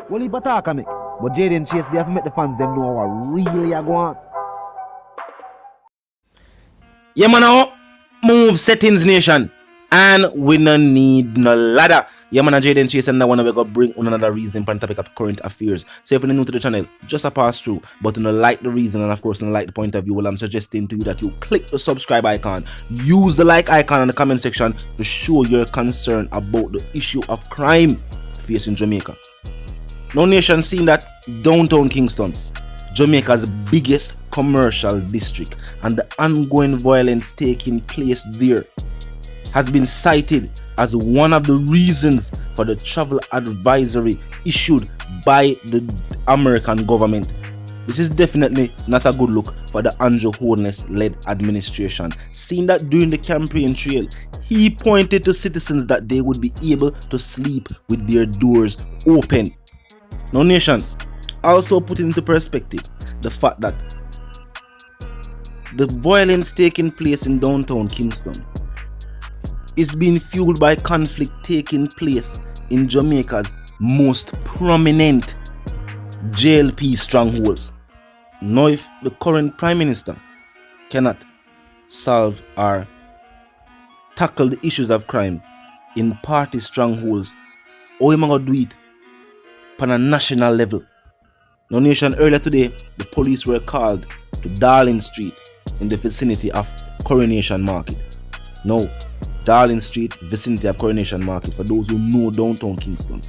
Well, he attack me. But Jaden Chase, they have to make the fans them know what really are going on. Yeah, man, now move settings nation. And we no need no ladder. Yeah, man, Jaden Chase and I want to bring on another reason for the topic of current affairs. So if you're new to the channel, just a pass through. But you know, like the reason and of course you know, like the point of view, well, I'm suggesting to you that you click the subscribe icon. Use the like icon in the comment section to show your concern about the issue of crime facing Jamaica. Now, nation, seeing that downtown Kingston, Jamaica's biggest commercial district, and the ongoing violence taking place there has been cited as one of the reasons for the travel advisory issued by the American government. This is definitely not a good look for the Andrew Holness-led administration, seeing that during the campaign trail, he pointed to citizens that they would be able to sleep with their doors open. Now, nation, also put into perspective the fact that the violence taking place in downtown Kingston is being fueled by conflict taking place in Jamaica's most prominent JLP strongholds. Now, if the current Prime Minister cannot solve or tackle the issues of crime in party strongholds, how am I going to do it on a national level? Now, nation, earlier today, the police were called to Darling Street in the vicinity of Coronation Market. Now, Darling Street, vicinity of Coronation Market, for those who know downtown Kingston,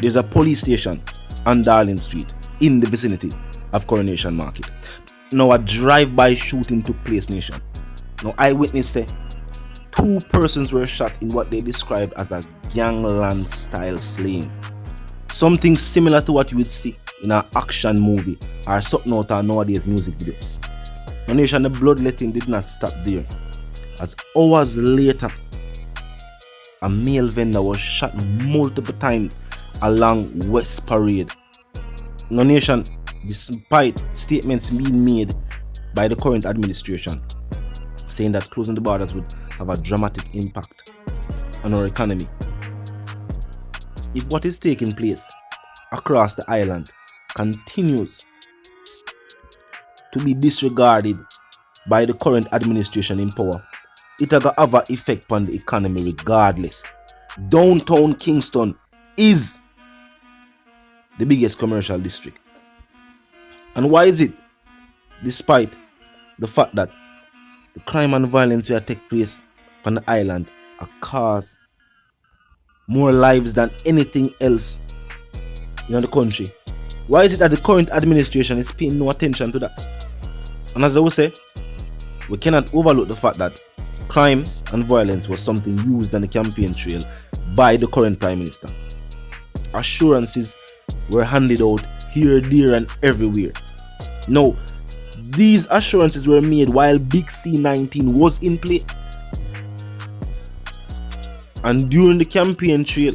there's a police station on Darling Street in the vicinity of Coronation Market. Now, a drive-by shooting took place, nation. Now, eyewitness say 2 persons were shot in what they described as a gangland style slaying. Something similar to what you would see in an action movie or something out of nowadays music video. Now, nation, the bloodletting did not stop there, as hours later, a male vendor was shot multiple times along West Parade. Now, nation, despite statements being made by the current administration saying that closing the borders would have a dramatic impact on our economy, if what is taking place across the island continues to be disregarded by the current administration in power, it will have an effect on the economy regardless. Downtown Kingston is the biggest commercial district. And why is it? Despite the fact that the crime and violence that take place on the island are cause more lives than anything else in the country. Why is it that the current administration is paying no attention to that? And as I will say, we cannot overlook the fact that crime and violence was something used on the campaign trail by the current Prime Minister. Assurances were handed out here, there and everywhere. Now, these assurances were made while Big C19 was in play. And during the campaign trail,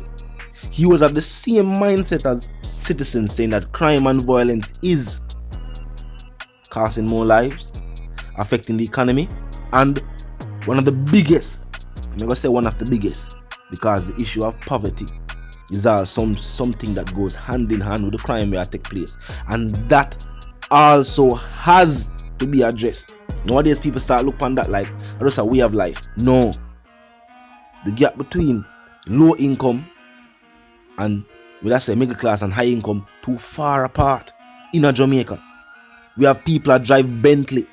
he was of the same mindset as citizens, saying that crime and violence is costing more lives, affecting the economy, and one of the biggest, I'm going to say one of the biggest, because the issue of poverty is something that goes hand in hand with the crime that take place, and that also has to be addressed. Nowadays people start looking on that like just a way of life. No, the gap between low income and let's say middle class and high income too far apart in a Jamaica. We have people that drive Bentley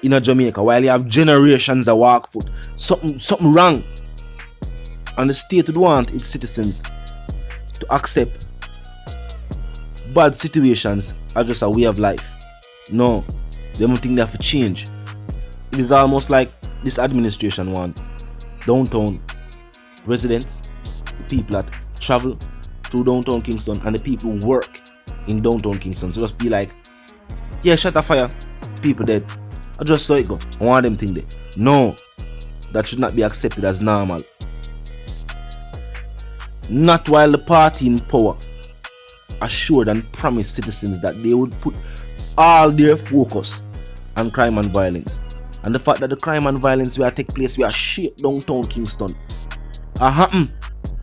in a Jamaica while you have generations that walk foot. Something wrong. And the state would want its citizens to accept bad situations as just a way of life. No, they don't think they have to change. It is almost like this administration wants downtown residents, the people that travel through downtown Kingston and the people who work in downtown Kingston so just feel like, yeah, shut a fire, people dead, I just saw it go, I want them thing there. No, that should not be accepted as normal. Not while the party in power assured and promised citizens that they would put all their focus on crime and violence. And the fact that the crime and violence will take place, we are shaped downtown Kingston, happen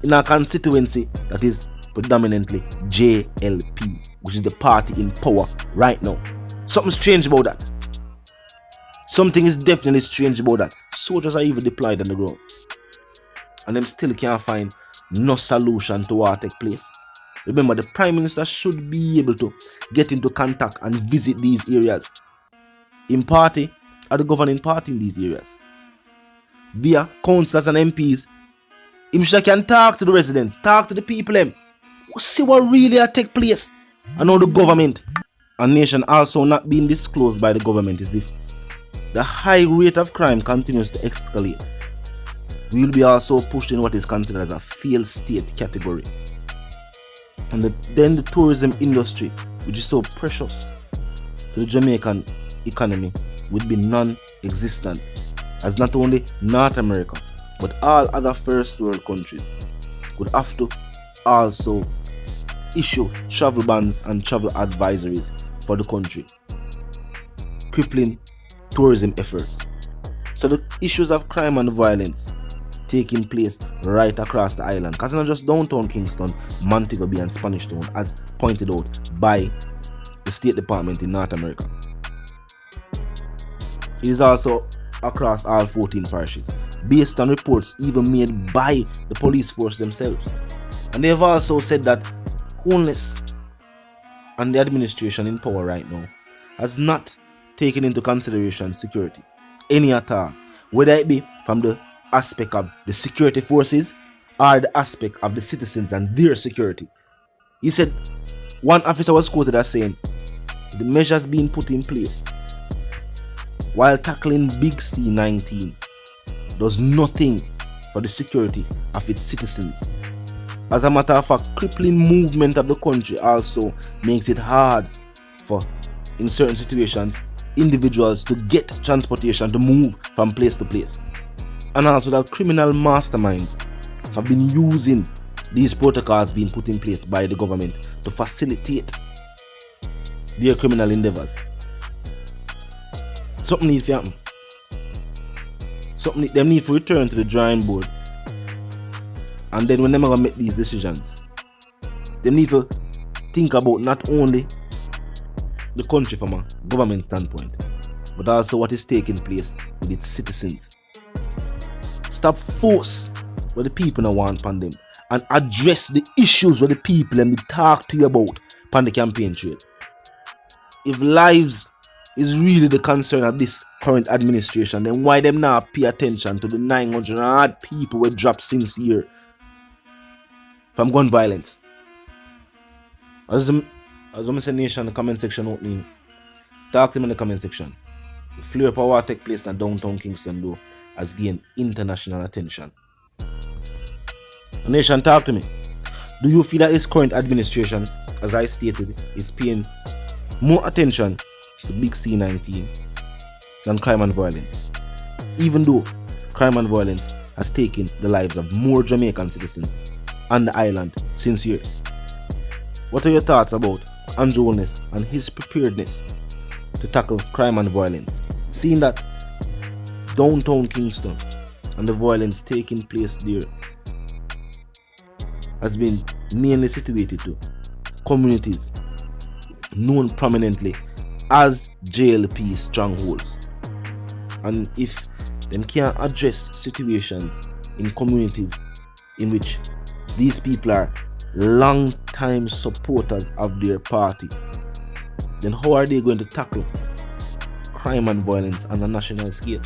in a constituency that is predominantly JLP, which is the party in power right now. Something strange about that. Something is definitely strange about that. Soldiers are even deployed on the ground, and them still can't find no solution to what take place. Remember, the Prime Minister should be able to get into contact and visit these areas in party or the governing party in these areas via councillors and MPs. Him can talk to the residents, talk to the people, see what really take place. And how the government and nation also not being disclosed by the government is if the high rate of crime continues to escalate. We will be also pushed in what is considered as a failed state category. And then the tourism industry, which is so precious to the Jamaican economy, would be non-existent, as not only North America but all other first world countries would have to also issue travel bans and travel advisories for the country, crippling tourism efforts. So the issues of crime and violence taking place right across the island, because it's not just downtown Kingston, Montego Bay and Spanish Town, as pointed out by the State Department in North America. It is also across all 14 parishes, based on reports even made by the police force themselves. And they have also said that Holness and the administration in power right now has not taken into consideration security, any at all, whether it be from the aspect of the security forces or the aspect of the citizens and their security. He said one officer was quoted as saying the measures being put in place while tackling Big C19 does nothing for the security of its citizens. As a matter of fact, crippling movement of the country also makes it hard for, in certain situations, individuals to get transportation to move from place to place. And also that criminal masterminds have been using these protocols being put in place by the government to facilitate their criminal endeavors. Something needs to happen. Them need to return to the drawing board. And then when they're going to make these decisions, they need to think about not only the country from a government standpoint, but also what is taking place with its citizens. Stop force what the people don't want upon them and address the issues where the people and they talk to you about upon the campaign trail. If lives is really the concern of this current administration, then why them not pay attention to the 900 odd people who dropped since year from gun violence? As I'm saying, nation, the comment section opening, talk to me in the comment section. The flare power take place in downtown Kingston though has gained international attention. The nation, talk to me. Do you feel that this current administration, as I stated, is paying more attention to Big C19 than crime and violence, even though crime and violence has taken the lives of more Jamaican citizens on the island since year? What are your thoughts about Andrew Holness and his preparedness to tackle crime and violence, seeing that downtown Kingston and the violence taking place there has been mainly situated to communities known prominently as JLP strongholds? And if them can't address situations in communities in which these people are long-time supporters of their party, then how are they going to tackle crime and violence on a national scale?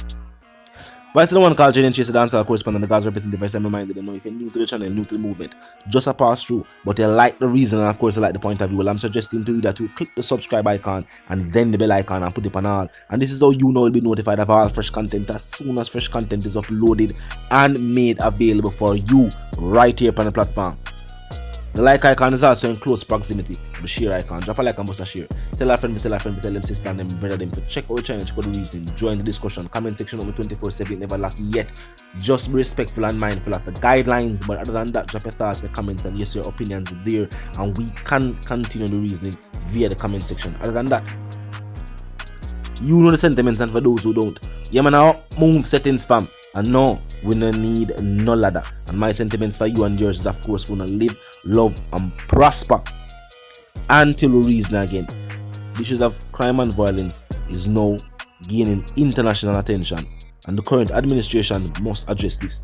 But I still want to call Jaden Chase, the dancer correspondent, the guys representing the vice. I'm reminded them, if you're new to the channel, new to the movement, just a pass through, but you like the reason and of course you like the point of view, well, I'm suggesting to you that you click the subscribe icon and then the bell icon and put it on all. And this is how you know you'll be notified of all fresh content as soon as fresh content is uploaded and made available for you right here on the platform. The like icon is also in close proximity to the share icon. Drop a like and bust a share. Tell a friend, tell them sister and them brother them to check out the channel, check out the reasoning, join the discussion, comment section on 24/7, never lack yet. Just be respectful and mindful of the guidelines, but other than that, drop your thoughts, your comments, and yes, your opinions there, and we can continue the reasoning via the comment section. Other than that, you know the sentiments, and for those who don't, yeah man, now move settings fam, and no, we don't need no ladder. And my sentiments for you and yours is, of course, we want to live, love, and prosper until we reason again. The issues of crime and violence is now gaining international attention, and the current administration must address this.